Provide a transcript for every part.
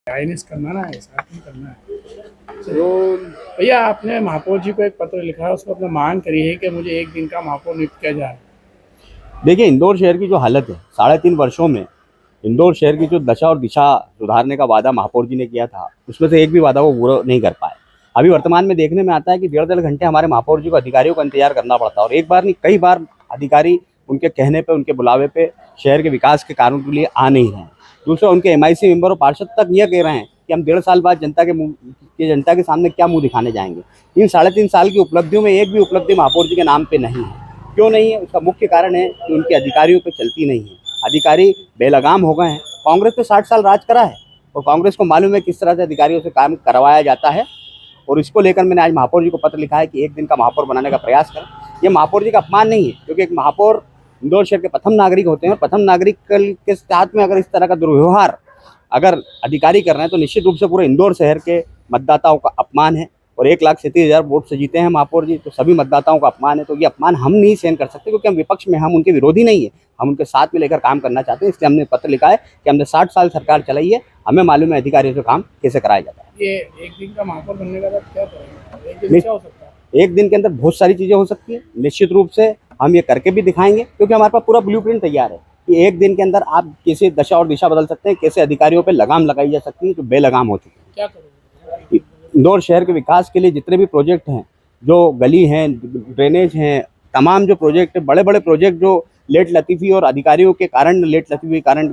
INS करना ना है, साथ में करना है। तो भैया आपने महापौर जी को एक पत्र लिखा है, उसमें अपना मांग करी है कि मुझे एक दिन का महापौर नियुक्त किया जाए। देखिए, इंदौर शहर की जो हालत है, 3.5 वर्षों में इंदौर शहर की जो दशा और दिशा सुधारने का वादा महापौर जी ने किया था, उसमें से एक भी वादा वो पूरा नहीं कर पाए। अभी वर्तमान में देखने में आता है कि 1.5 घंटे हमारे महापौर जी को अधिकारियों का इंतजार करना पड़ता है, और एक बार नहीं कई बार अधिकारी उनके कहने पे, उनके बुलावे पे शहर के विकास के कार्यों के लिए आ नहीं रहे हैं। दूसरा, उनके एमआईसी मेंबर और पार्षद तक यह कह रहे हैं कि हम 1.5 साल बाद जनता के सामने क्या मुंह दिखाने जाएंगे। इन 3.5 साल की उपलब्धियों में एक भी उपलब्धि महापौर जी के नाम पे नहीं है। क्यों नहीं है? उसका मुख्य कारण है कि उनके अधिकारियों पे चलती नहीं है। अधिकारी बेलगाम हो गए हैं। कांग्रेस पे 60 साल राज करा है, और कांग्रेस को मालूम है किस तरह से अधिकारियों से काम करवाया जाता है। और इसको लेकर मैंने आज महापौर जी को पत्र लिखा है कि एक दिन का महापौर बनाने का प्रयास करें। ये महापौर जी का अपमान नहीं है, क्योंकि एक महापौर इंदौर शहर के प्रथम नागरिक होते हैं, और प्रथम नागरिक के साथ में अगर इस तरह का दुर्व्यवहार अगर अधिकारी कर रहे हैं, तो निश्चित रूप से पूरे इंदौर शहर के मतदाताओं का अपमान है। और 1,37,000 वोट से जीते हैं महापौर जी, तो सभी मतदाताओं का अपमान है। तो ये अपमान हम नहीं सहन कर सकते, क्योंकि हम विपक्ष में, हम उनके विरोधी नहीं है, हम उनके साथ में लेकर काम करना चाहते हैं। इसलिए हमने पत्र लिखा है कि हमने 60 साल सरकार चलाई है, हमें मालूम है अधिकारियों से काम कैसे कराया जाता है। ये एक दिन का महापौर बनने का बाद क्या करेंगे? एक दिन क्या हो सकता है? एक दिन के अंदर बहुत सारी चीज़ें हो सकती है। निश्चित रूप से हम ये करके भी दिखाएंगे, क्योंकि हमारे पास पूरा ब्लूप्रिंट तैयार है कि एक दिन के अंदर आप कैसे दशा और दिशा बदल सकते हैं, कैसे अधिकारियों पर लगाम लगाई जा सकती है जो बेलगाम हो चुकी है। क्या करोगे? इंदौर शहर के विकास के लिए जितने भी प्रोजेक्ट हैं, जो गली हैं, ड्रेनेज हैं, तमाम जो प्रोजेक्ट, बड़े बड़े प्रोजेक्ट जो लेट लतीफ़ी और अधिकारियों के कारण, लेट लतीफ़ी के कारण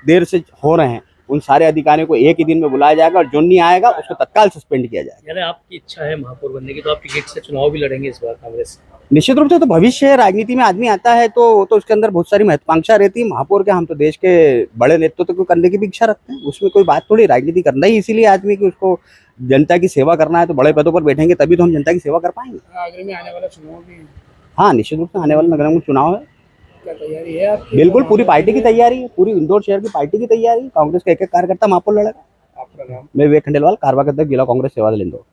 देर से हो रहे हैं, उन सारे अधिकारियों को एक ही दिन में बुलाया जाएगा, और जो नहीं आएगा उसको तत्काल सस्पेंड किया जाएगा। यानी आपकी इच्छा है महापौर बनने की, तो आप टिकट से चुनाव भी लड़ेंगे इस बार कांग्रेस से? निश्चित रूप से। तो भविष्य है, राजनीति में आदमी आता है तो उसके अंदर बहुत सारी महत्वाकांक्षा रहती है। महापौर के हम तो देश के बड़े नेतृत्व को करने की भी इच्छा रखते हैं, उसमें कोई बात थोड़ी। राजनीति करना ही इसीलिए आदमी की उसको जनता की सेवा करना है, तो बड़े पदों पर बैठेंगे तभी तो हम जनता की सेवा कर पाएंगे। आगरे में आने वाला चुनाव भी हाँ, निश्चित रूप से आने वाला नगर निगम चुनाव है। क्या तैयारी है आपकी? बिल्कुल, पूरी पार्टी की तैयारी है, पूरी इंदौर शहर की पार्टी की तैयारी है। कांग्रेस का एक एक कार्यकर्ता महापौर लड़ेगा। आपका नाम? मैं विवेक खंडेलवाल, कारवा के अध्यक्ष, जिला कांग्रेस सेवा दल इंदौर।